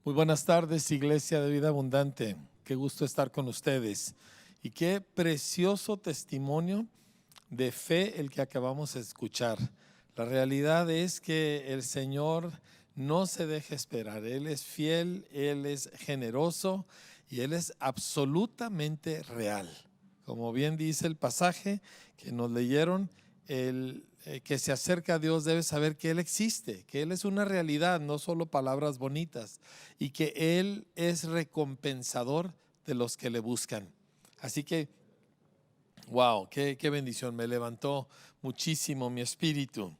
Muy buenas tardes, Iglesia de Vida Abundante. Qué gusto estar con ustedes. Y qué precioso testimonio de fe el que acabamos de escuchar. La realidad es que el Señor no se deja esperar. Él es fiel, Él es generoso y Él es absolutamente real. Como bien dice el pasaje que nos leyeron, el que se acerca a Dios debe saber que Él existe, que Él es una realidad, no solo palabras bonitas, y que Él es recompensador de los que le buscan. Así que, wow, qué bendición, me levantó muchísimo mi espíritu.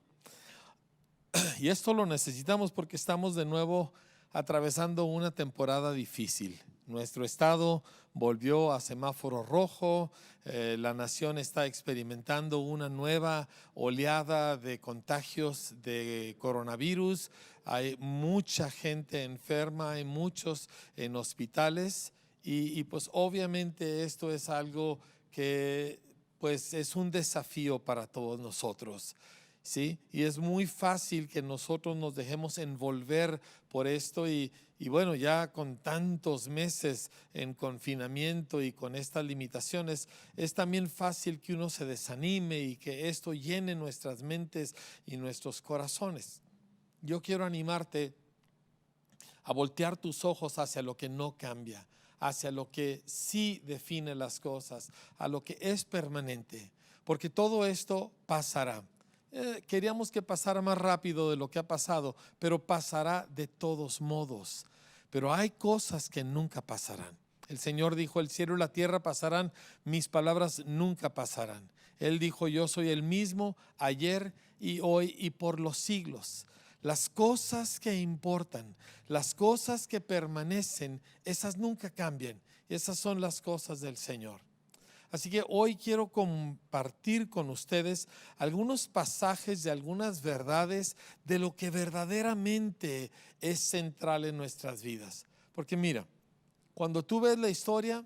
Y esto lo necesitamos porque estamos de nuevo atravesando una temporada difícil. Nuestro estado volvió a semáforo rojo, la nación está experimentando una nueva oleada de contagios de coronavirus, hay mucha gente enferma, hay muchos en hospitales y pues obviamente esto es algo que pues es un desafío para todos nosotros. ¿Sí? Y es muy fácil que nosotros nos dejemos envolver por esto y bueno, ya con tantos meses en confinamiento y con estas limitaciones, es también fácil que uno se desanime y que esto llene nuestras mentes y nuestros corazones. Yo quiero animarte a voltear tus ojos hacia lo que no cambia, hacia lo que sí define las cosas, a lo que es permanente, porque todo esto pasará. Queríamos que pasara más rápido de lo que ha pasado, pero pasará de todos modos. Pero hay cosas que nunca pasarán. El Señor dijo, el cielo y la tierra pasarán, mis palabras nunca pasarán. Él dijo, yo soy el mismo ayer y hoy y por los siglos. Las cosas que importan, las cosas que permanecen, esas nunca cambian. Esas son las cosas del Señor. Así que hoy quiero compartir con ustedes algunos pasajes de algunas verdades de lo que verdaderamente es central en nuestras vidas. Porque mira, cuando tú ves la historia,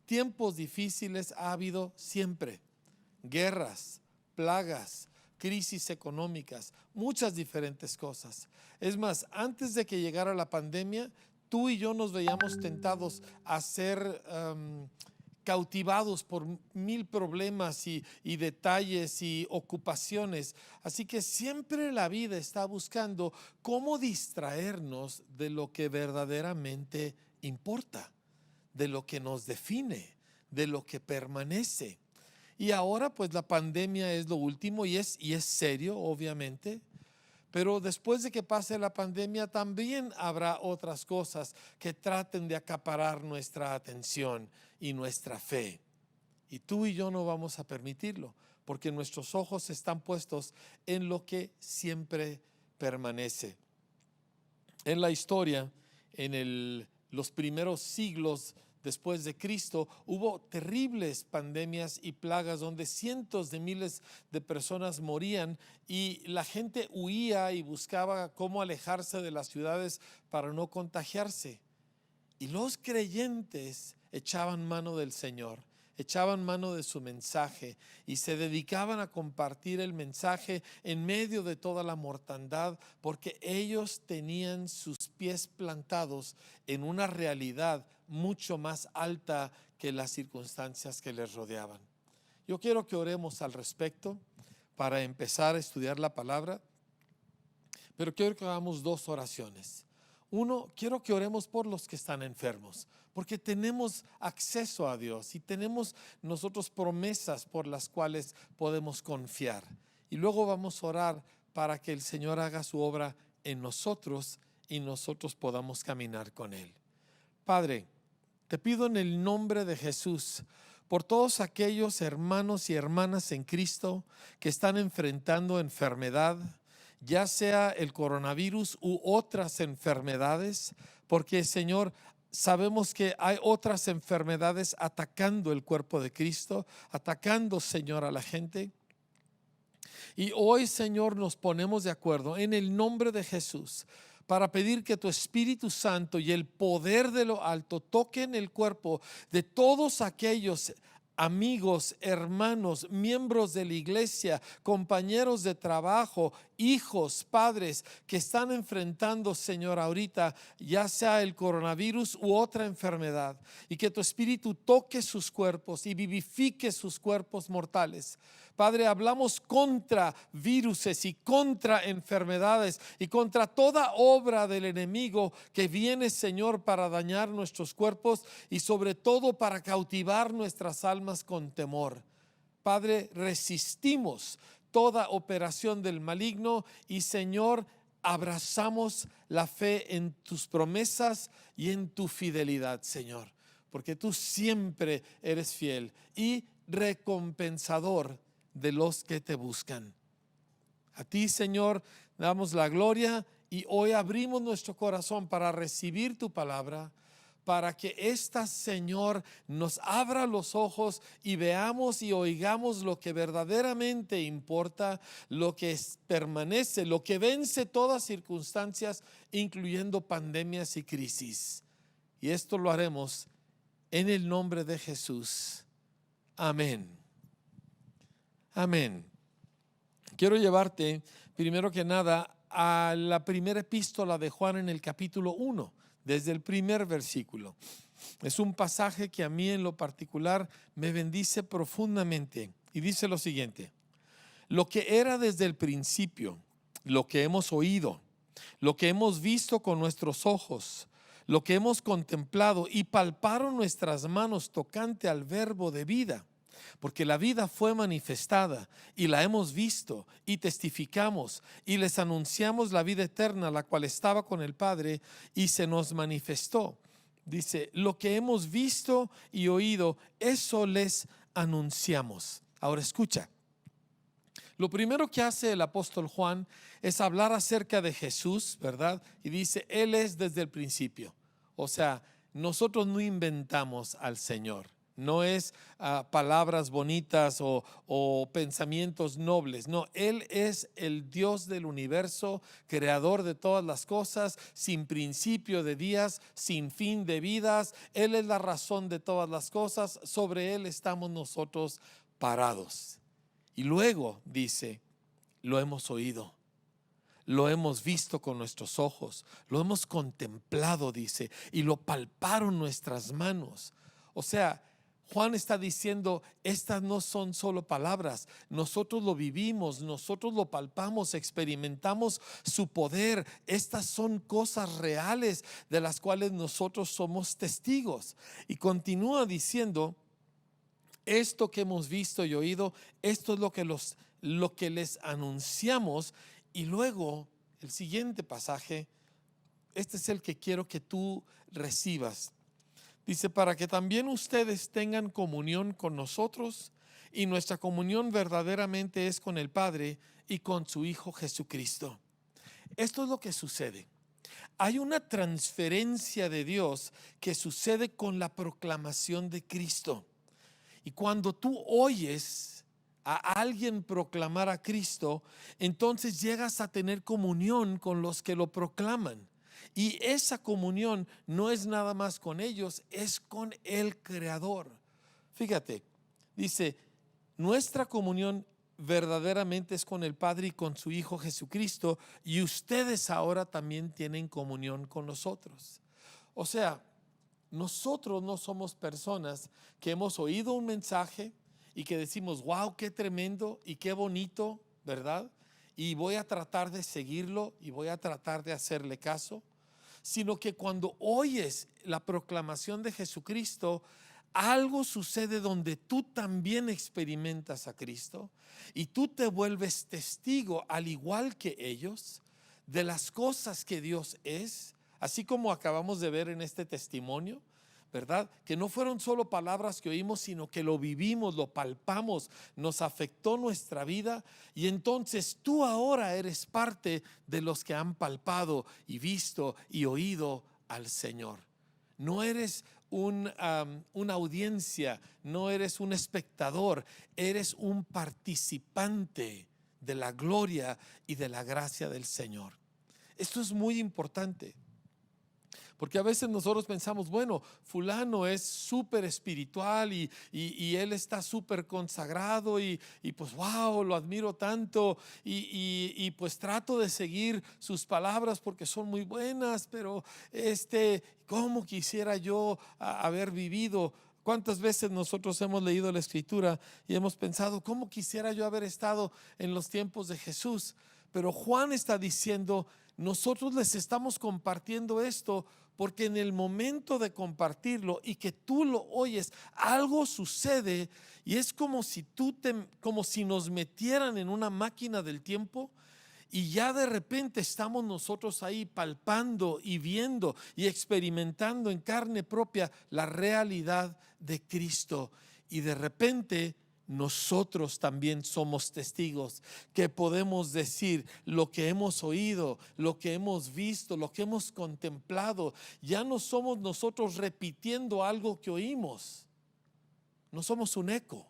tiempos difíciles ha habido siempre. Guerras, plagas, crisis económicas, muchas diferentes cosas. Es más, antes de que llegara la pandemia, tú y yo nos veíamos tentados a ser cautivados por mil problemas y detalles y ocupaciones. Así que siempre la vida está buscando cómo distraernos de lo que verdaderamente importa, de lo que nos define, de lo que permanece. Y ahora pues la pandemia es lo último y es serio, obviamente. Pero después de que pase la pandemia también habrá otras cosas que traten de acaparar nuestra atención y nuestra fe. Y tú y yo no vamos a permitirlo, porque nuestros ojos están puestos en lo que siempre permanece. En la historia, en los primeros siglos después de Cristo, hubo terribles pandemias y plagas donde cientos de miles de personas morían y la gente huía y buscaba cómo alejarse de las ciudades para no contagiarse. Y los creyentes echaban mano del Señor, echaban mano de su mensaje y se dedicaban a compartir el mensaje en medio de toda la mortandad, porque ellos tenían sus pies plantados en una realidad mucho más alta que las circunstancias que les rodeaban. Yo quiero que oremos al respecto para empezar a estudiar la palabra, pero quiero que hagamos dos oraciones. Uno, quiero que oremos por los que están enfermos, porque tenemos acceso a Dios y tenemos nosotros promesas por las cuales podemos confiar. Y luego vamos a orar para que el Señor haga su obra en nosotros y nosotros podamos caminar con Él. Padre, te pido en el nombre de Jesús por todos aquellos hermanos y hermanas en Cristo que están enfrentando enfermedad, ya sea el coronavirus u otras enfermedades, porque Señor, sabemos que hay otras enfermedades atacando el cuerpo de Cristo, atacando, Señor, a la gente. Y hoy, Señor, nos ponemos de acuerdo en el nombre de Jesús para pedir que tu Espíritu Santo y el poder de lo alto toquen el cuerpo de todos aquellos amigos, hermanos, miembros de la iglesia, compañeros de trabajo, hijos, padres que están enfrentando, Señor, ahorita, ya sea el coronavirus u otra enfermedad, y que tu Espíritu toque sus cuerpos y vivifique sus cuerpos mortales. Padre, hablamos contra viruses y contra enfermedades y contra toda obra del enemigo que viene, Señor, para dañar nuestros cuerpos y sobre todo para cautivar nuestras almas con temor. Padre, resistimos toda operación del maligno y, Señor, abrazamos la fe en tus promesas y en tu fidelidad, Señor, porque tú siempre eres fiel y recompensador de los que te buscan. A ti, Señor, damos la gloria y hoy abrimos nuestro corazón para recibir tu palabra, para que esta, Señor, nos abra los ojos y veamos y oigamos lo que verdaderamente importa, lo que permanece, lo que vence todas circunstancias, incluyendo pandemias y crisis. Y esto lo haremos en el nombre de Jesús. Amén. Amén. Quiero llevarte, primero que nada, a la primera epístola de Juan en el capítulo 1, desde el primer versículo. Es un pasaje que a mí en lo particular me bendice profundamente y dice lo siguiente: lo que era desde el principio, lo que hemos oído, lo que hemos visto con nuestros ojos, lo que hemos contemplado y palparon nuestras manos tocante al verbo de vida. Porque la vida fue manifestada y la hemos visto y testificamos y les anunciamos la vida eterna, la cual estaba con el Padre y se nos manifestó. Dice, lo que hemos visto y oído, eso les anunciamos. Ahora escucha. Lo primero que hace el apóstol Juan es hablar acerca de Jesús, ¿verdad? Y dice, Él es desde el principio. O sea, nosotros no inventamos al Señor. No es palabras bonitas o pensamientos nobles. No, Él es el Dios del universo, creador de todas las cosas, sin principio de días, sin fin de vidas. Él es la razón de todas las cosas. Sobre Él estamos nosotros parados. Y luego dice, lo hemos oído, lo hemos visto con nuestros ojos, lo hemos contemplado, dice, y lo palparon nuestras manos. O sea, Juan está diciendo, estas no son solo palabras, nosotros lo vivimos, nosotros lo palpamos, experimentamos su poder. Estas son cosas reales de las cuales nosotros somos testigos. Y continúa diciendo, esto que hemos visto y oído, esto es lo que les anunciamos. Y luego el siguiente pasaje, este es el que quiero que tú recibas. Dice, para que también ustedes tengan comunión con nosotros, y nuestra comunión verdaderamente es con el Padre y con su Hijo Jesucristo. Esto es lo que sucede. Hay una transferencia de Dios que sucede con la proclamación de Cristo. Y cuando tú oyes a alguien proclamar a Cristo, entonces llegas a tener comunión con los que lo proclaman. Y esa comunión no es nada más con ellos, es con el Creador. Fíjate, dice, nuestra comunión verdaderamente es con el Padre y con su Hijo Jesucristo, y ustedes ahora también tienen comunión con nosotros. O sea, nosotros no somos personas que hemos oído un mensaje y que decimos, wow, qué tremendo y qué bonito, ¿verdad? Y voy a tratar de seguirlo y voy a tratar de hacerle caso. Sino que cuando oyes la proclamación de Jesucristo, algo sucede donde tú también experimentas a Cristo y tú te vuelves testigo, al igual que ellos, de las cosas que Dios es, así como acabamos de ver en este testimonio, ¿verdad? Que no fueron solo palabras que oímos, sino que lo vivimos, lo palpamos, nos afectó nuestra vida, y entonces tú ahora eres parte de los que han palpado y visto y oído al Señor. No eres una audiencia, no eres un espectador, eres un participante de la gloria y de la gracia del Señor. Esto es muy importante. Porque a veces nosotros pensamos, bueno, fulano es súper espiritual y él está súper consagrado y pues wow, lo admiro tanto y pues trato de seguir sus palabras porque son muy buenas, pero ¿cómo quisiera yo haber vivido? ¿Cuántas veces nosotros hemos leído la Escritura y hemos pensado, cómo quisiera yo haber estado en los tiempos de Jesús? Pero Juan está diciendo, nosotros les estamos compartiendo esto porque en el momento de compartirlo y que tú lo oyes, algo sucede y es como si nos metieran en una máquina del tiempo y ya de repente estamos nosotros ahí palpando y viendo y experimentando en carne propia la realidad de Cristo. Y de repente nosotros también somos testigos que podemos decir lo que hemos oído, lo que hemos visto, lo que hemos contemplado. Ya no somos nosotros repitiendo algo que oímos. No somos un eco.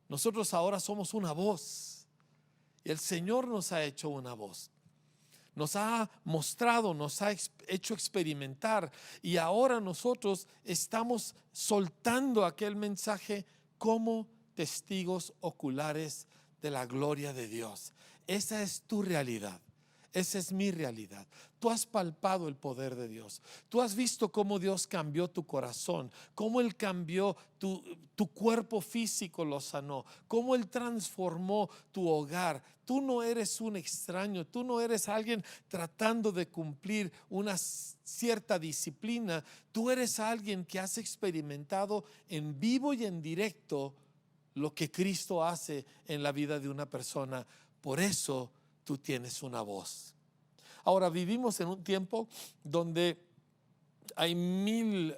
Nosotros ahora somos una voz. Y el Señor nos ha hecho una voz. Nos ha mostrado, nos ha hecho experimentar. Y ahora nosotros estamos soltando aquel mensaje como testigos oculares de la gloria de Dios. Esa es tu realidad. Esa es mi realidad. Tú has palpado el poder de Dios. Tú has visto cómo Dios cambió tu corazón, cómo Él cambió tu cuerpo físico, lo sanó, cómo Él transformó tu hogar. Tú no eres un extraño, tú no eres alguien tratando de cumplir una cierta disciplina. Tú eres alguien que has experimentado en vivo y en directo lo que Cristo hace en la vida de una persona. Por eso tú tienes una voz. Ahora vivimos en un tiempo donde hay mil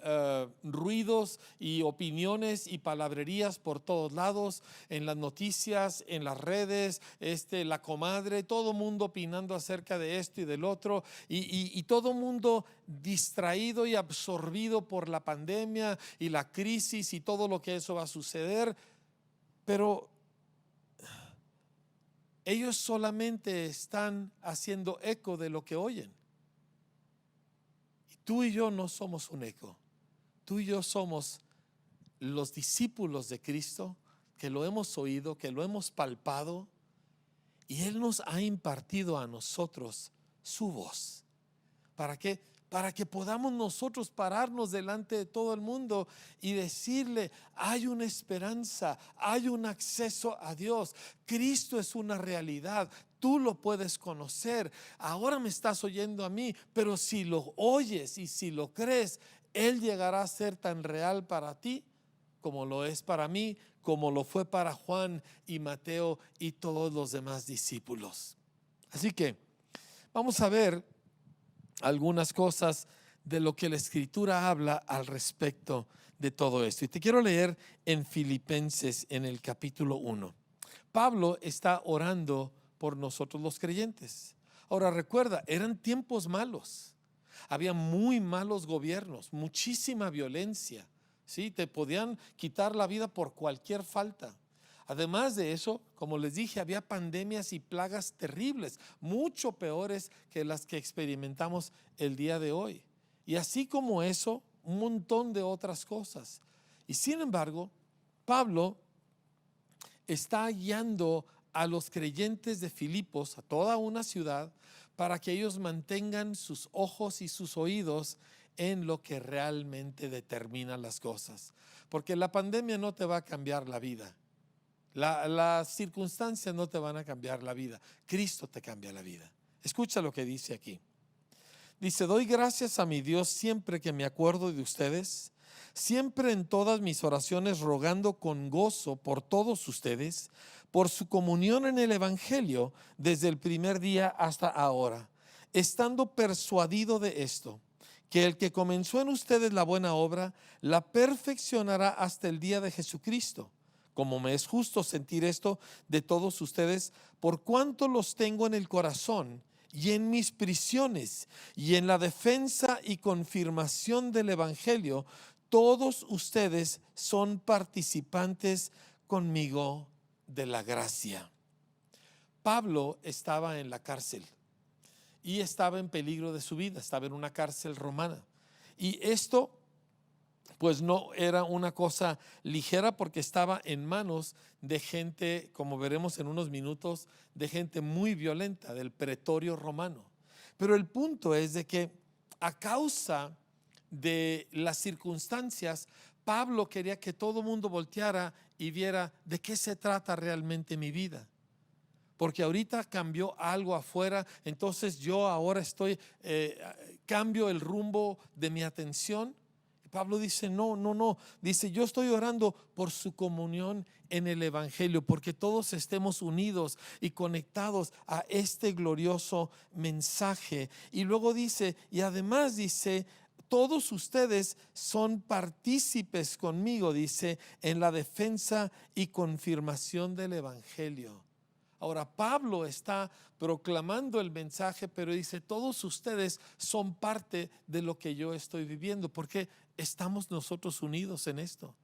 ruidos y opiniones y palabrerías por todos lados, en las noticias, en las redes, la comadre, todo mundo opinando acerca de esto y del otro, y todo mundo distraído y absorbido por la pandemia y la crisis y todo lo que eso va a suceder, pero ellos solamente están haciendo eco de lo que oyen. Y tú y yo no somos un eco. Tú y yo somos los discípulos de Cristo, que lo hemos oído, que lo hemos palpado, y Él nos ha impartido a nosotros su voz. ¿Para qué? Para que podamos nosotros pararnos delante de todo el mundo y decirle, hay una esperanza, hay un acceso a Dios. Cristo es una realidad, tú lo puedes conocer. Ahora me estás oyendo a mí, pero si lo oyes y si lo crees, Él llegará a ser tan real para ti como lo es para mí, como lo fue para Juan y Mateo y todos los demás discípulos. Así que vamos a ver algunas cosas de lo que la Escritura habla al respecto de todo esto. Y te quiero leer en Filipenses en el capítulo 1. Pablo está orando por nosotros los creyentes. Ahora recuerda, eran tiempos malos. Había muy malos gobiernos, muchísima violencia. ¿Sí? Te podían quitar la vida por cualquier falta. Además de eso, como les dije, había pandemias y plagas terribles, mucho peores que las que experimentamos el día de hoy. Y así como eso, un montón de otras cosas. Y sin embargo, Pablo está guiando a los creyentes de Filipos, a toda una ciudad, para que ellos mantengan sus ojos y sus oídos en lo que realmente determina las cosas. Porque la pandemia no te va a cambiar la vida. Las circunstancias no te van a cambiar la vida. Cristo te cambia la vida. Escucha lo que dice aquí. Dice, doy gracias a mi Dios siempre que me acuerdo de ustedes, siempre en todas mis oraciones rogando con gozo por todos ustedes, por su comunión en el Evangelio desde el primer día hasta ahora, estando persuadido de esto, que el que comenzó en ustedes la buena obra, la perfeccionará hasta el día de Jesucristo. Como me es justo sentir esto de todos ustedes, por cuanto los tengo en el corazón y en mis prisiones y en la defensa y confirmación del Evangelio, todos ustedes son participantes conmigo de la gracia. Pablo estaba en la cárcel y estaba en peligro de su vida, estaba en una cárcel romana. Y esto pues no era una cosa ligera, porque estaba en manos de gente, como veremos en unos minutos, de gente muy violenta, del pretorio romano. Pero el punto es de que a causa de las circunstancias, Pablo quería que todo el mundo volteara y viera de qué se trata realmente mi vida. Porque ahorita cambió algo afuera, entonces yo ahora cambio el rumbo de mi atención. Pablo dice, no, dice, yo estoy orando por su comunión en el Evangelio, porque todos estemos unidos y conectados a este glorioso mensaje. Y luego dice, y además dice, todos ustedes son partícipes conmigo, dice, en la defensa y confirmación del Evangelio. Ahora, Pablo está proclamando el mensaje, pero dice, todos ustedes son parte de lo que yo estoy viviendo, porque estamos nosotros unidos en esto.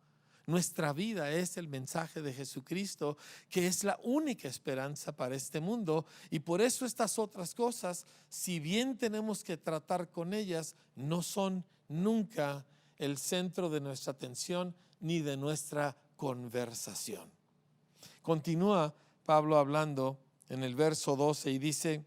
Nuestra vida es el mensaje de Jesucristo, que es la única esperanza para este mundo, y por eso estas otras cosas, si bien tenemos que tratar con ellas, no son nunca el centro de nuestra atención ni de nuestra conversación. Continúa Pablo hablando en el verso 12 y dice,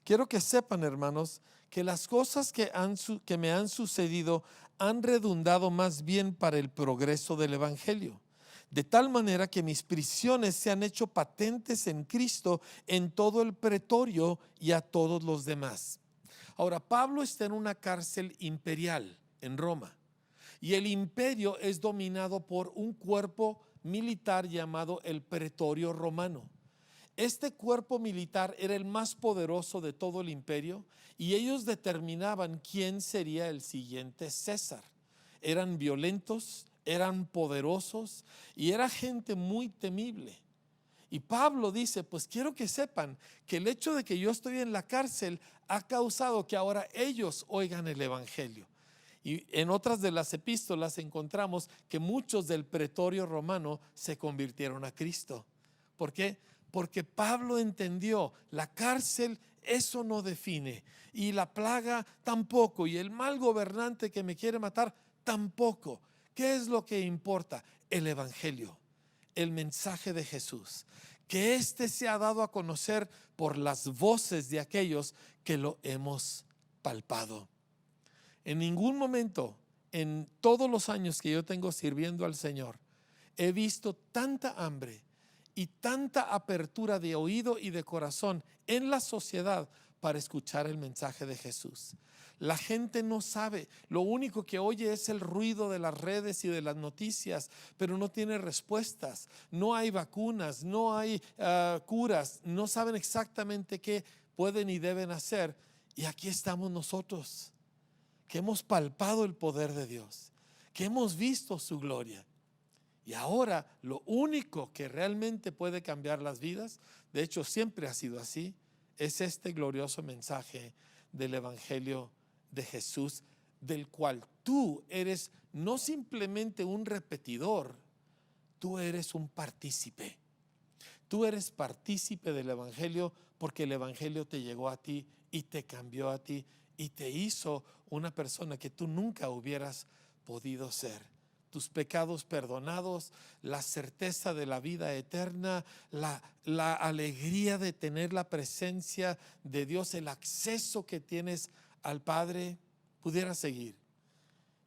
quiero que sepan, hermanos, que las cosas que me han sucedido han redundado más bien para el progreso del Evangelio, de tal manera que mis prisiones se han hecho patentes en Cristo en todo el pretorio y a todos los demás. Ahora, Pablo está en una cárcel imperial en Roma, y el imperio es dominado por un cuerpo militar llamado el pretorio romano. Este cuerpo militar era el más poderoso de todo el imperio, y ellos determinaban quién sería el siguiente César. Eran violentos, eran poderosos y era gente muy temible. Y Pablo dice, pues quiero que sepan que el hecho de que yo estoy en la cárcel ha causado que ahora ellos oigan el Evangelio. Y en otras de las epístolas encontramos que muchos del pretorio romano se convirtieron a Cristo. ¿Por qué? Porque Pablo entendió, la cárcel eso no define, y la plaga tampoco, y el mal gobernante que me quiere matar tampoco. ¿Qué es lo que importa? El Evangelio, el mensaje de Jesús, que éste se ha dado a conocer por las voces de aquellos que lo hemos palpado. En ningún momento, en todos los años que yo tengo sirviendo al Señor, he visto tanta hambre y tanta apertura de oído y de corazón en la sociedad para escuchar el mensaje de Jesús. La gente no sabe, lo único que oye es el ruido de las redes y de las noticias, pero no tiene respuestas, no hay vacunas, no hay curas, no saben exactamente qué pueden y deben hacer. Y aquí estamos nosotros, que hemos palpado el poder de Dios, que hemos visto su gloria. Y ahora lo único que realmente puede cambiar las vidas, de hecho siempre ha sido así, es este glorioso mensaje del Evangelio de Jesús, del cual tú eres no simplemente un repetidor, tú eres un partícipe. Tú eres partícipe del Evangelio porque el Evangelio te llegó a ti y te cambió a ti y te hizo una persona que tú nunca hubieras podido ser. Tus pecados perdonados, la certeza de la vida eterna, la alegría de tener la presencia de Dios, el acceso que tienes al Padre. Pudiera seguir.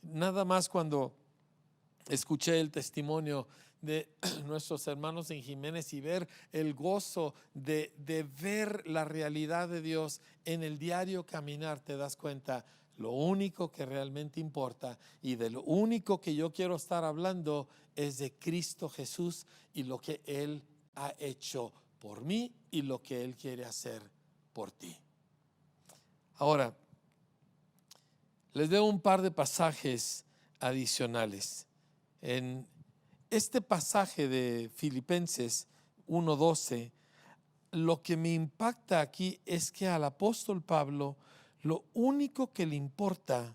Nada más cuando escuché el testimonio de nuestros hermanos en Jiménez y ver el gozo de ver la realidad de Dios en el diario caminar, te das cuenta, lo único que realmente importa y de lo único que yo quiero estar hablando es de Cristo Jesús y lo que Él ha hecho por mí y lo que Él quiere hacer por ti. Ahora, les doy un par de pasajes adicionales. En este pasaje de Filipenses 1:12, lo que me impacta aquí es que al apóstol Pablo lo único que le importa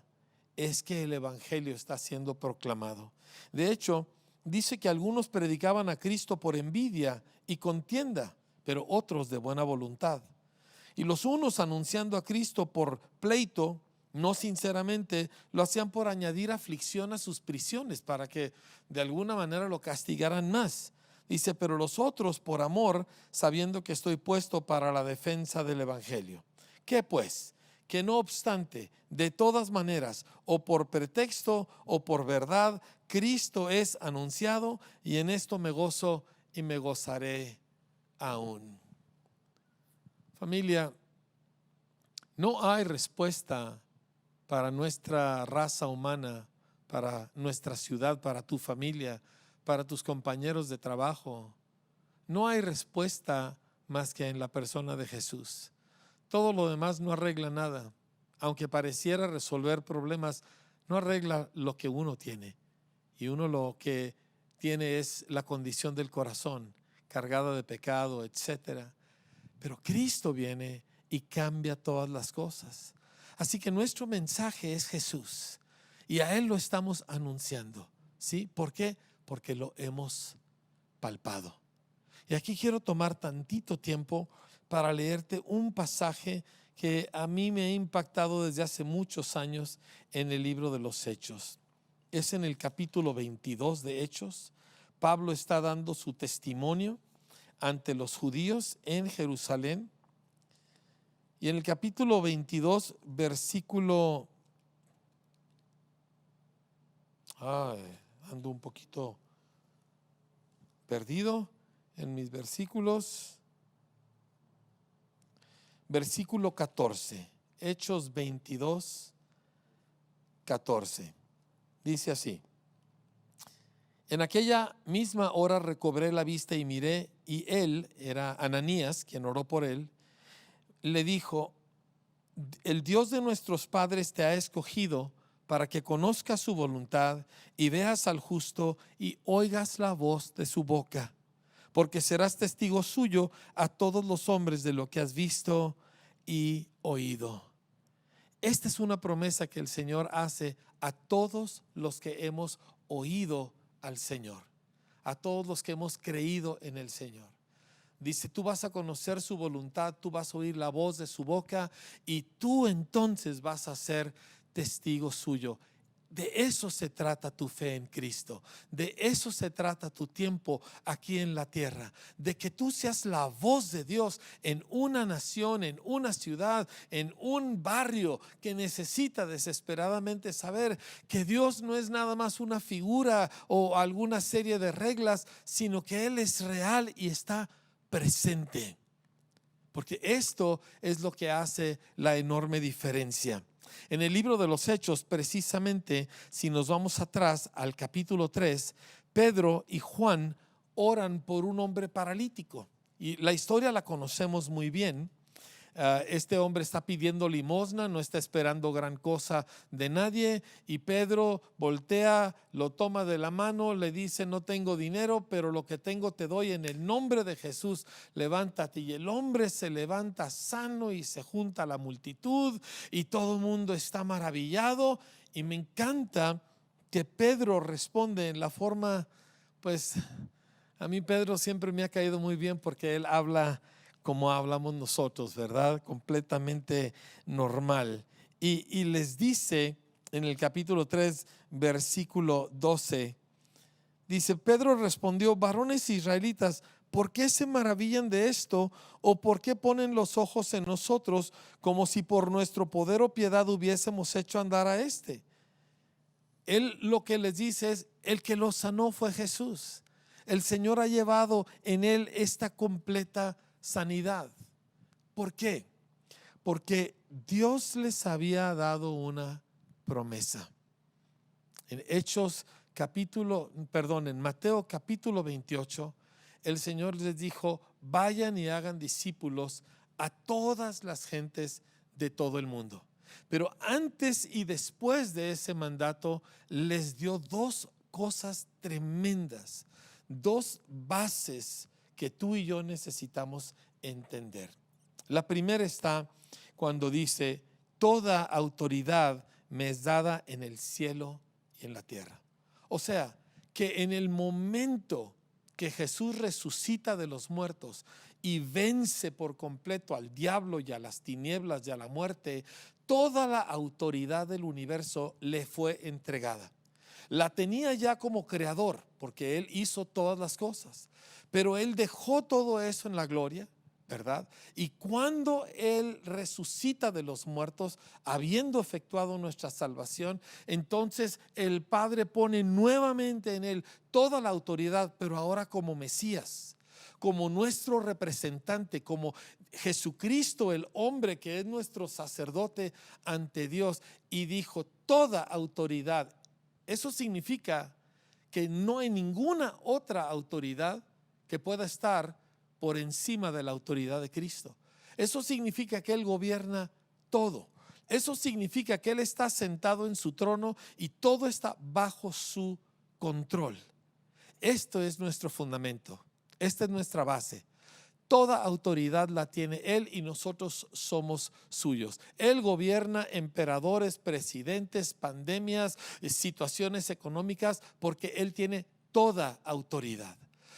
es que el Evangelio está siendo proclamado. De hecho, dice que algunos predicaban a Cristo por envidia y contienda, pero otros de buena voluntad. Y los unos anunciando a Cristo por pleito, no sinceramente, lo hacían por añadir aflicción a sus prisiones para que de alguna manera lo castigaran más. Dice, pero los otros por amor, sabiendo que estoy puesto para la defensa del evangelio. ¿Qué pues? Que no obstante, de todas maneras, o por pretexto o por verdad, Cristo es anunciado, y en esto me gozo y me gozaré aún. Familia, no hay respuesta para nuestra raza humana, para nuestra ciudad, para tu familia, para tus compañeros de trabajo. No hay respuesta más que en la persona de Jesús. Todo lo demás no arregla nada. Aunque pareciera resolver problemas, no arregla lo que uno tiene. Y uno lo que tiene es la condición del corazón, cargada de pecado, etc. Pero Cristo viene y cambia todas las cosas. Así que nuestro mensaje es Jesús y a Él lo estamos anunciando. ¿Sí? ¿Por qué? Porque lo hemos palpado. Y aquí quiero tomar tantito tiempo para leerte un pasaje que a mí me ha impactado desde hace muchos años en el libro de los Hechos. Es en el capítulo 22 de Hechos. Pablo está dando su testimonio ante los judíos en Jerusalén. Y en el capítulo 22, versículo... ando un poquito perdido en mis versículos. Versículo 14, Hechos 22, 14. Dice así: en aquella misma hora recobré la vista y miré, y él, era Ananías, quien oró por él, le dijo: el Dios de nuestros padres te ha escogido para que conozcas su voluntad y veas al justo y oigas la voz de su boca, porque serás testigo suyo a todos los hombres de lo que has visto y oído. Esta es una promesa que el Señor hace a todos los que hemos oído al Señor, a todos los que hemos creído en el Señor. Dice, tú vas a conocer su voluntad, tú vas a oír la voz de su boca y tú entonces vas a ser testigo suyo. De eso se trata tu fe en Cristo. De eso se trata tu tiempo aquí en la tierra. De que tú seas la voz de Dios en una nación, en una ciudad, en un barrio que necesita desesperadamente saber que Dios no es nada más una figura o alguna serie de reglas, sino que Él es real y está presente. Porque esto es lo que hace la enorme diferencia. En el libro de los Hechos, precisamente, si nos vamos atrás al capítulo 3, Pedro y Juan oran por un hombre paralítico. Y la historia la conocemos muy bien. Este hombre está pidiendo limosna, no está esperando gran cosa de nadie, y Pedro voltea, lo toma de la mano, le dice: no tengo dinero, pero lo que tengo te doy, en el nombre de Jesús, levántate. Y el hombre se levanta sano y se junta a la multitud y todo el mundo está maravillado. Y me encanta que Pedro responde en la forma, pues a mí Pedro siempre me ha caído muy bien porque él habla como hablamos nosotros, ¿verdad? Completamente normal. Y les dice en el capítulo 3, versículo 12, dice: Pedro respondió: varones israelitas, ¿por qué se maravillan de esto? ¿O por qué ponen los ojos en nosotros como si por nuestro poder o piedad hubiésemos hecho andar a este? Él lo que les dice es: el que lo sanó fue Jesús. El Señor ha llevado en él esta completa sanidad. ¿Por qué? Porque Dios les había dado una promesa. En Mateo capítulo 28, el Señor les dijo: vayan y hagan discípulos a todas las gentes de todo el mundo. Pero antes y después de ese mandato les dio dos cosas tremendas, dos bases que tú y yo necesitamos entender. La primera está cuando dice: toda autoridad me es dada en el cielo y en la tierra. O sea, que en el momento que Jesús resucita de los muertos y vence por completo al diablo y a las tinieblas y a la muerte, toda la autoridad del universo le fue entregada. La tenía ya como creador, porque Él hizo todas las cosas, pero Él dejó todo eso en la gloria, ¿verdad? Y cuando Él resucita de los muertos, habiendo efectuado nuestra salvación, entonces el Padre pone nuevamente en Él toda la autoridad, pero ahora como Mesías, como nuestro representante, como Jesucristo, el hombre que es nuestro sacerdote ante Dios, y dijo: toda autoridad. Eso significa que no hay ninguna otra autoridad que pueda estar por encima de la autoridad de Cristo. Eso significa que Él gobierna todo. Eso significa que Él está sentado en su trono y todo está bajo su control. Esto es nuestro fundamento. Esta es nuestra base. Toda autoridad la tiene Él y nosotros somos suyos. Él gobierna emperadores, presidentes, pandemias, situaciones económicas, porque Él tiene toda autoridad.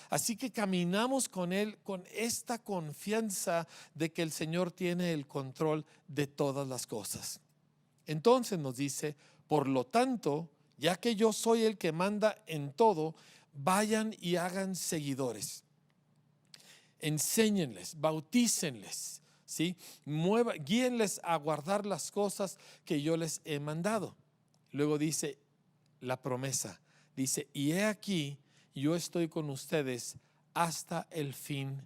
Así que caminamos con Él con esta confianza de que el Señor tiene el control de todas las cosas. Entonces nos dice: por lo tanto, ya que yo soy el que manda en todo, vayan y hagan seguidores. Enséñenles, bautícenles, ¿sí? Guíenles a guardar las cosas que yo les he mandado. Luego dice la promesa, dice: y he aquí, yo estoy con ustedes hasta el fin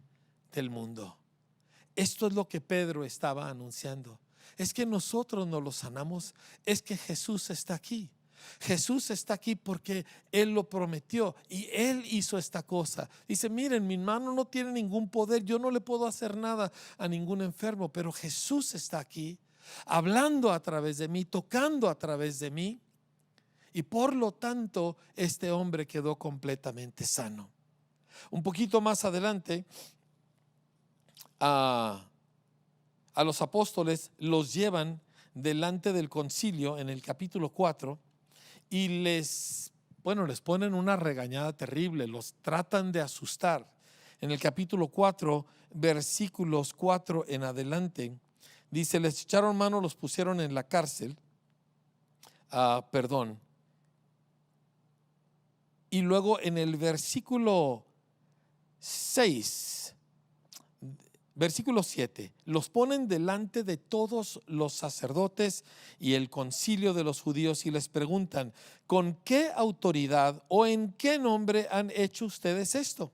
del mundo. Esto es lo que Pedro estaba anunciando. Es que nosotros no lo sanamos, es que Jesús está aquí. Jesús está aquí porque Él lo prometió y Él hizo esta cosa. Dice: miren, mi mano no tiene ningún poder, yo no le puedo hacer nada a ningún enfermo, pero Jesús está aquí, hablando a través de mí, tocando a través de mí, y por lo tanto este hombre quedó completamente sano. Un poquito más adelante, a los apóstoles los llevan delante del concilio en el capítulo 4 y les ponen una regañada terrible, los tratan de asustar. En el capítulo 4, versículos 4 en adelante, dice: les echaron mano, los pusieron en la cárcel, y luego en el versículo 6, versículo 7, los ponen delante de todos los sacerdotes y el concilio de los judíos y les preguntan: ¿con qué autoridad o en qué nombre han hecho ustedes esto?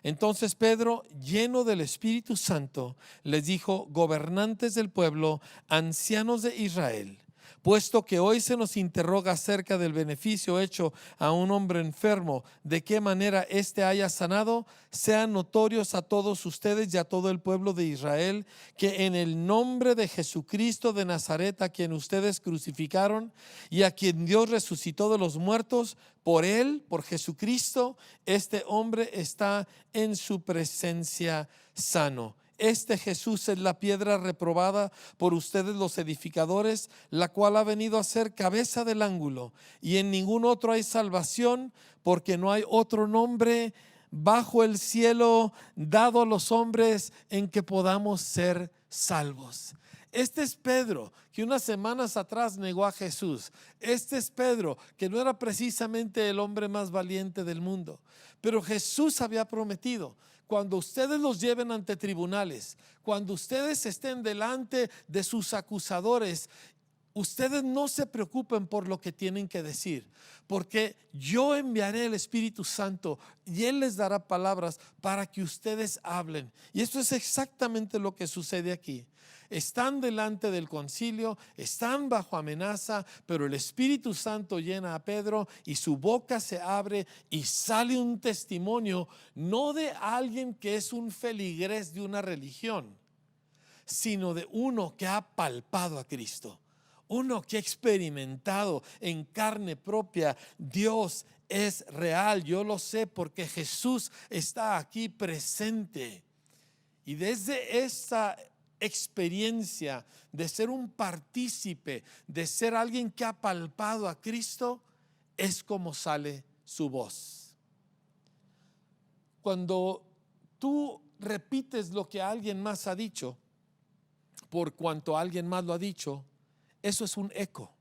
Entonces Pedro, lleno del Espíritu Santo, les dijo: gobernantes del pueblo, ancianos de Israel, puesto que hoy se nos interroga acerca del beneficio hecho a un hombre enfermo, de qué manera éste haya sanado, sean notorios a todos ustedes y a todo el pueblo de Israel, que en el nombre de Jesucristo de Nazaret, a quien ustedes crucificaron y a quien Dios resucitó de los muertos, por Él, por Jesucristo, este hombre está en su presencia sano. Este Jesús es la piedra reprobada por ustedes los edificadores, la cual ha venido a ser cabeza del ángulo, y en ningún otro hay salvación, porque no hay otro nombre bajo el cielo dado a los hombres en que podamos ser salvos. Este es Pedro, que unas semanas atrás negó a Jesús. Este es Pedro, que no era precisamente el hombre más valiente del mundo, pero Jesús había prometido: cuando ustedes los lleven ante tribunales, cuando ustedes estén delante de sus acusadores, ustedes no se preocupen por lo que tienen que decir, porque yo enviaré el Espíritu Santo y Él les dará palabras para que ustedes hablen. Y esto es exactamente lo que sucede aquí. Están delante del concilio, están bajo amenaza, pero el Espíritu Santo llena a Pedro y su boca se abre y sale un testimonio, no de alguien que es un feligrés de una religión, sino de uno que ha palpado a Cristo, uno que ha experimentado en carne propia: Dios es real, yo lo sé porque Jesús está aquí presente. Y desde esa experiencia de ser un partícipe, de ser alguien que ha palpado a Cristo, es como sale su voz. Cuando tú repites lo que alguien más ha dicho, por cuanto alguien más lo ha dicho, eso es un eco.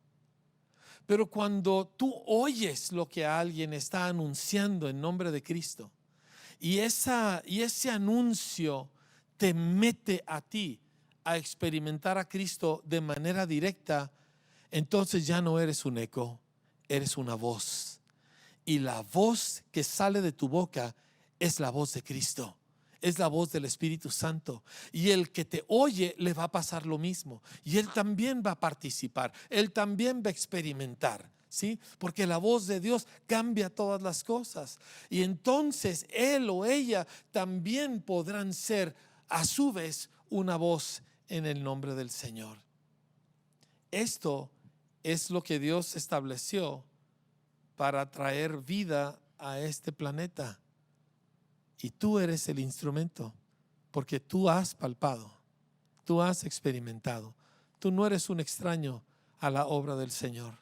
Pero cuando tú oyes lo que alguien está anunciando en nombre de Cristo, y ese anuncio te mete a ti a experimentar a Cristo de manera directa, entonces ya no eres un eco, eres una voz. Y la voz que sale de tu boca es la voz de Cristo, es la voz del Espíritu Santo. Y el que te oye le va a pasar lo mismo. Y él también va a participar, él también va a experimentar. ¿Sí? Porque la voz de Dios cambia todas las cosas. Y entonces él o ella también podrán ser a su vez una voz en el nombre del Señor. Esto es lo que Dios estableció para traer vida a este planeta. Y tú eres el instrumento, porque tú has palpado, tú has experimentado. Tú no eres un extraño a la obra del Señor.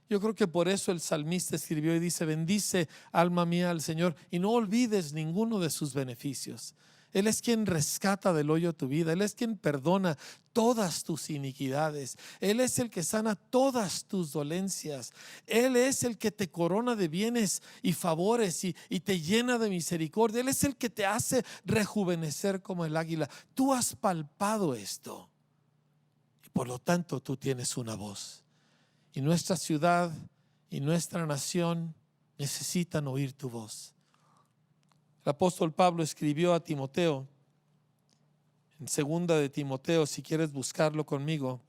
Yo creo que por eso el salmista escribió y dice: bendice alma mía al Señor y no olvides ninguno de sus beneficios. Él es quien rescata del hoyo tu vida. Él es quien perdona todas tus iniquidades. Él es el que sana todas tus dolencias. Él es el que te corona de bienes y favores y te llena de misericordia. Él es el que te hace rejuvenecer como el águila. Tú has palpado esto y por lo tanto tú tienes una voz. Y nuestra ciudad y nuestra nación necesitan oír tu voz. El apóstol Pablo escribió a Timoteo, en 2 de Timoteo, si quieres buscarlo conmigo,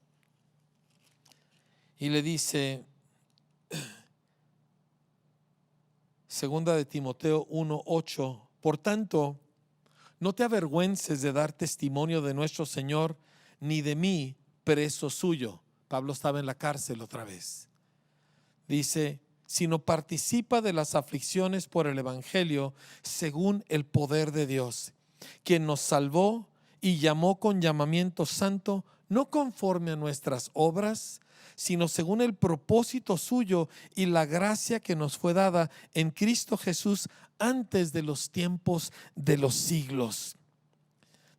y le dice, 2 de Timoteo 1:8, por tanto, no te avergüences de dar testimonio de nuestro Señor, ni de mí, preso suyo. Pablo estaba en la cárcel otra vez. Dice, sino participa de las aflicciones por el evangelio según el poder de Dios, quien nos salvó y llamó con llamamiento santo, no conforme a nuestras obras, sino según el propósito suyo y la gracia que nos fue dada en Cristo Jesús antes de los tiempos de los siglos.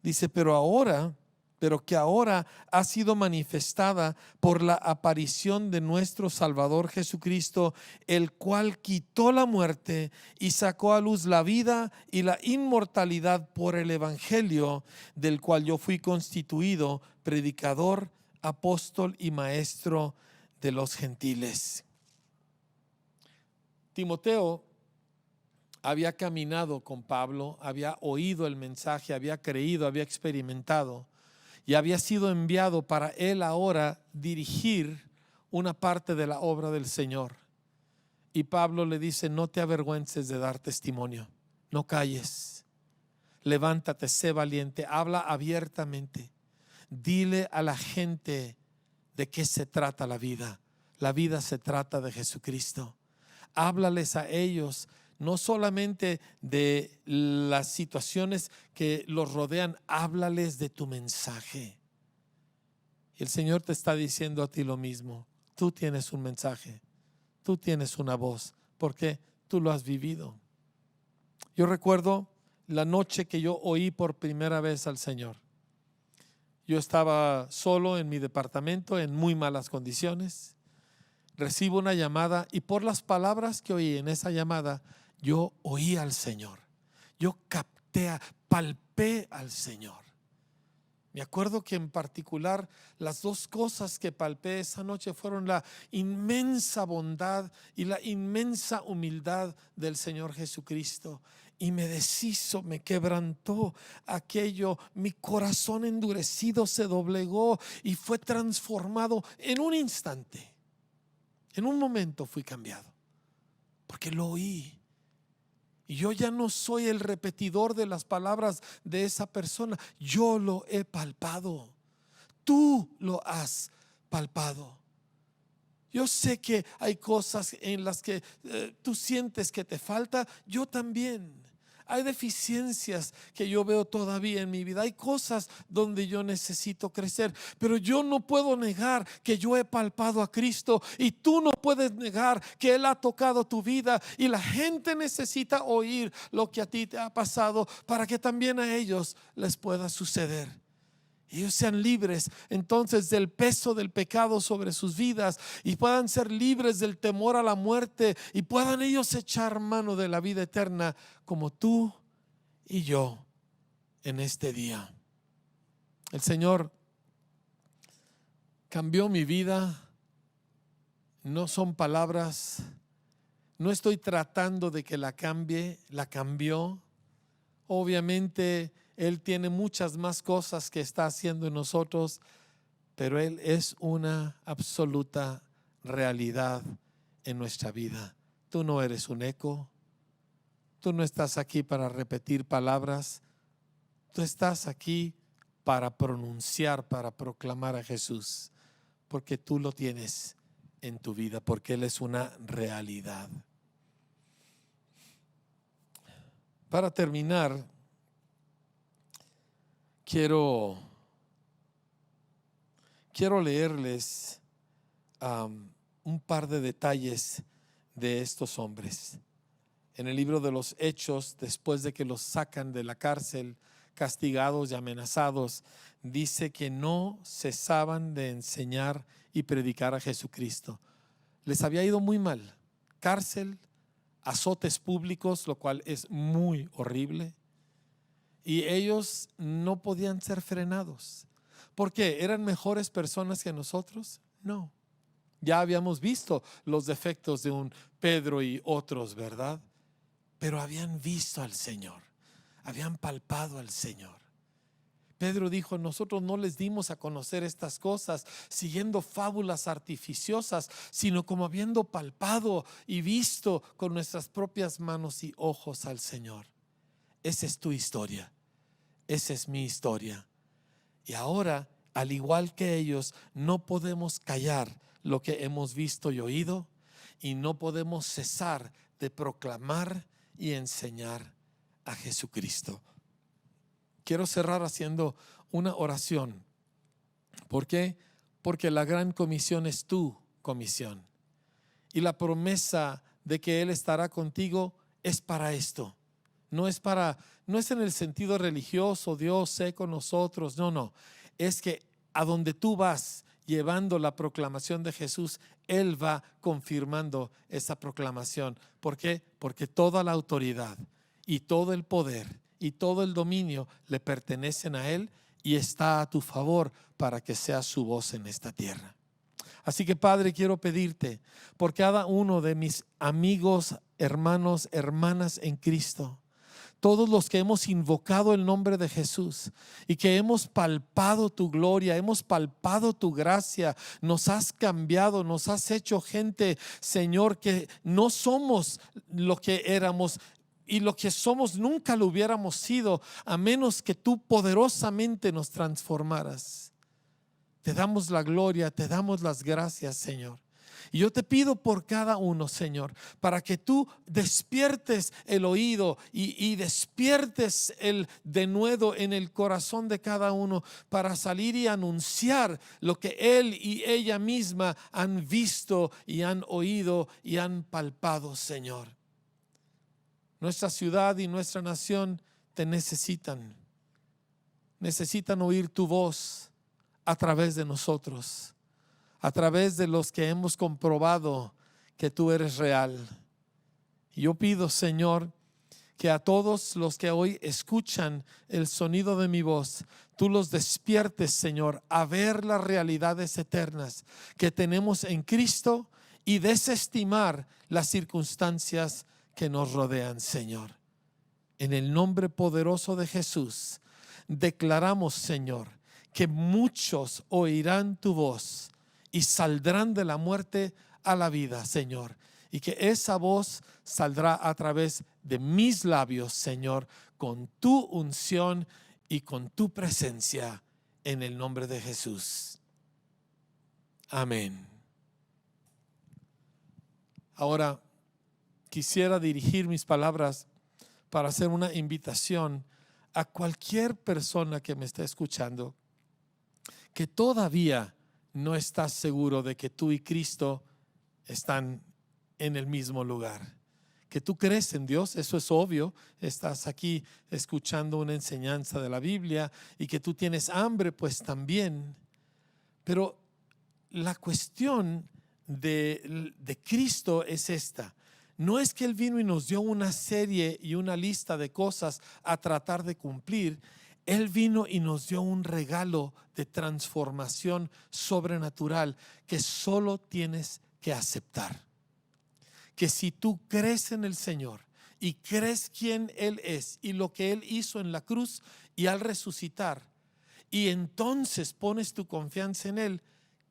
Dice, pero que ahora ha sido manifestada por la aparición de nuestro Salvador Jesucristo, el cual quitó la muerte y sacó a luz la vida y la inmortalidad por el evangelio, del cual yo fui constituido predicador, apóstol y maestro de los gentiles. Timoteo había caminado con Pablo, había oído el mensaje, había creído, había experimentado. Y había sido enviado para él ahora dirigir una parte de la obra del Señor. Y Pablo le dice, no te avergüences de dar testimonio, no calles, levántate, sé valiente, habla abiertamente, dile a la gente de qué se trata la vida. La vida se trata de Jesucristo. Háblales a ellos no solamente de las situaciones que los rodean, háblales de tu mensaje. Y el Señor te está diciendo a ti lo mismo. Tú tienes un mensaje, tú tienes una voz, porque tú lo has vivido. Yo recuerdo la noche que yo oí por primera vez al Señor. Yo estaba solo en mi departamento en muy malas condiciones. Recibo una llamada y por las palabras que oí en esa llamada, yo oí al Señor, yo palpé al Señor. Me acuerdo que en particular las dos cosas que palpé esa noche fueron la inmensa bondad y la inmensa humildad del Señor Jesucristo. Y me deshizo, me quebrantó aquello, mi corazón endurecido se doblegó y fue transformado en un instante. En un momento fui cambiado, porque lo oí. Y yo ya no soy el repetidor de las palabras de esa persona. Yo lo he palpado. Tú lo has palpado. Yo sé que hay cosas en las que tú sientes que te falta. Yo también. Hay deficiencias que yo veo todavía en mi vida. Hay cosas donde yo necesito crecer. Pero yo no puedo negar que yo he palpado a Cristo. Y tú no puedes negar que Él ha tocado tu vida. Y la gente necesita oír lo que a ti te ha pasado para que también a ellos les pueda suceder. Y ellos sean libres entonces del peso del pecado sobre sus vidas y puedan ser libres del temor a la muerte y puedan ellos echar mano de la vida eterna como tú y yo en este día. El Señor cambió mi vida. No son palabras. No estoy tratando de que la cambie, la cambió. Obviamente Él tiene muchas más cosas que está haciendo en nosotros, pero Él es una absoluta realidad en nuestra vida. Tú no eres un eco. Tú no estás aquí para repetir palabras. Tú estás aquí para pronunciar, para proclamar a Jesús, porque tú lo tienes en tu vida, porque Él es una realidad. Para terminar, quiero leerles un par de detalles de estos hombres. En el libro de los Hechos, después de que los sacan de la cárcel, castigados y amenazados, dice que no cesaban de enseñar y predicar a Jesucristo. Les había ido muy mal. Cárcel, azotes públicos, lo cual es muy horrible. Y ellos no podían ser frenados. ¿Por qué? ¿Eran mejores personas que nosotros? No. Ya habíamos visto los defectos de un Pedro y otros, ¿verdad? Pero habían visto al Señor, habían palpado al Señor. Pedro dijo: nosotros no les dimos a conocer estas cosas siguiendo fábulas artificiosas, sino como habiendo palpado y visto con nuestras propias manos y ojos al Señor. Esa es tu historia, esa es mi historia. Y ahora, al igual que ellos, no podemos callar lo que hemos visto y oído, y no podemos cesar de proclamar y enseñar a Jesucristo. Quiero cerrar haciendo una oración. ¿Por qué? Porque la gran comisión es tu comisión. Y la promesa de que Él estará contigo es para esto. No es en el sentido religioso, Dios sé con nosotros. No. Es que a donde tú vas llevando la proclamación de Jesús, Él va confirmando esa proclamación. ¿Por qué? Porque toda la autoridad y todo el poder y todo el dominio le pertenecen a Él y está a tu favor para que seas su voz en esta tierra. Así que, Padre, quiero pedirte por cada uno de mis amigos, hermanos, hermanas en Cristo, todos los que hemos invocado el nombre de Jesús y que hemos palpado tu gloria, hemos palpado tu gracia, nos has cambiado, nos has hecho gente, Señor, que no somos lo que éramos. Y lo que somos nunca lo hubiéramos sido a menos que tú poderosamente nos transformaras. Te damos la gloria, te damos las gracias, Señor. Y yo te pido por cada uno, Señor, para que tú despiertes el oído y despiertes el denuedo en el corazón de cada uno para salir y anunciar lo que él y ella misma han visto y han oído y han palpado, Señor. Nuestra ciudad y nuestra nación te necesitan. Necesitan oír tu voz a través de nosotros, a través de los que hemos comprobado que tú eres real. Y yo pido, Señor, que a todos los que hoy escuchan el sonido de mi voz, tú los despiertes, Señor, a ver las realidades eternas que tenemos en Cristo y desestimar las circunstancias que nos rodean, Señor. En el nombre poderoso de Jesús, declaramos, Señor, que muchos oirán tu voz y saldrán de la muerte a la vida, Señor. Y que esa voz saldrá a través de mis labios, Señor, con tu unción y con tu presencia, en el nombre de Jesús. Amén. Ahora quisiera dirigir mis palabras para hacer una invitación a cualquier persona que me esté escuchando que todavía no estás seguro de que tú y Cristo están en el mismo lugar. Que tú crees en Dios, eso es obvio. Estás aquí escuchando una enseñanza de la Biblia y que tú tienes hambre, pues también. Pero la cuestión de Cristo es esta. No es que Él vino y nos dio una serie y una lista de cosas a tratar de cumplir. Él vino y nos dio un regalo de transformación sobrenatural que solo tienes que aceptar. Que si tú crees en el Señor y crees quién Él es y lo que Él hizo en la cruz y al resucitar, y entonces pones tu confianza en Él,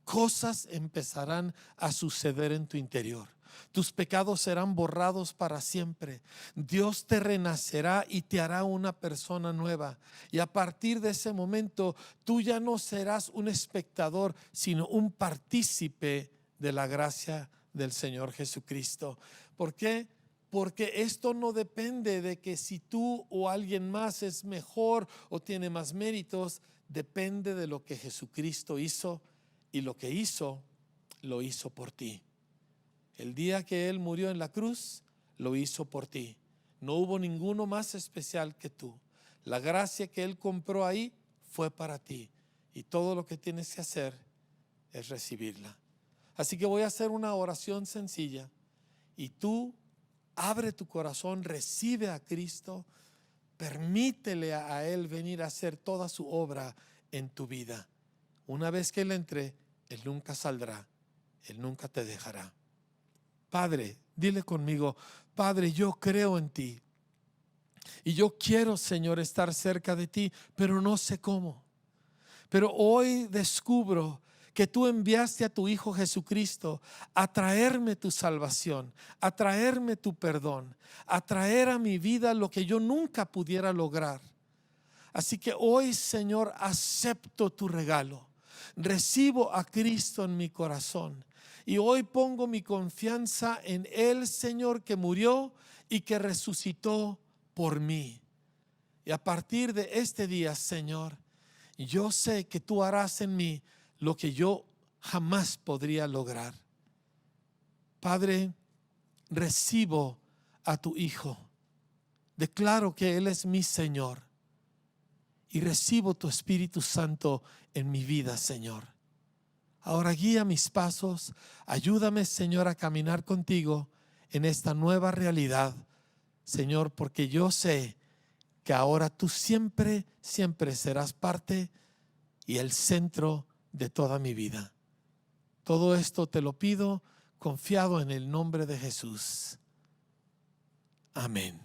cosas empezarán a suceder en tu interior. Tus pecados serán borrados para siempre. Dios te renacerá y te hará una persona nueva. Y a partir de ese momento, tú ya no serás un espectador, sino un partícipe de la gracia del Señor Jesucristo. ¿Por qué? Porque esto no depende de que si tú o alguien más es mejor o tiene más méritos. Depende de lo que Jesucristo hizo, y lo que hizo, lo hizo por ti. El día que Él murió en la cruz, lo hizo por ti. No hubo ninguno más especial que tú. La gracia que Él compró ahí fue para ti, y todo lo que tienes que hacer es recibirla. Así que voy a hacer una oración sencilla y tú abre tu corazón, recibe a Cristo, permítele a Él venir a hacer toda su obra en tu vida. Una vez que Él entre, Él nunca saldrá, Él nunca te dejará. Padre, dile conmigo: Padre, yo creo en ti y yo quiero, Señor, estar cerca de ti, pero no sé cómo. Pero hoy descubro que tú enviaste a tu Hijo Jesucristo a traerme tu salvación, a traerme tu perdón, a traer a mi vida lo que yo nunca pudiera lograr. Así que hoy, Señor, acepto tu regalo. Recibo a Cristo en mi corazón. Y hoy pongo mi confianza en Él, Señor, que murió y que resucitó por mí. Y a partir de este día, Señor, yo sé que tú harás en mí lo que yo jamás podría lograr. Padre, recibo a tu Hijo. Declaro que Él es mi Señor. Y recibo tu Espíritu Santo en mi vida, Señor. Ahora guía mis pasos. Ayúdame, Señor, a caminar contigo en esta nueva realidad, Señor, porque yo sé que ahora tú siempre, siempre serás parte y el centro de toda mi vida. Todo esto te lo pido confiado en el nombre de Jesús. Amén.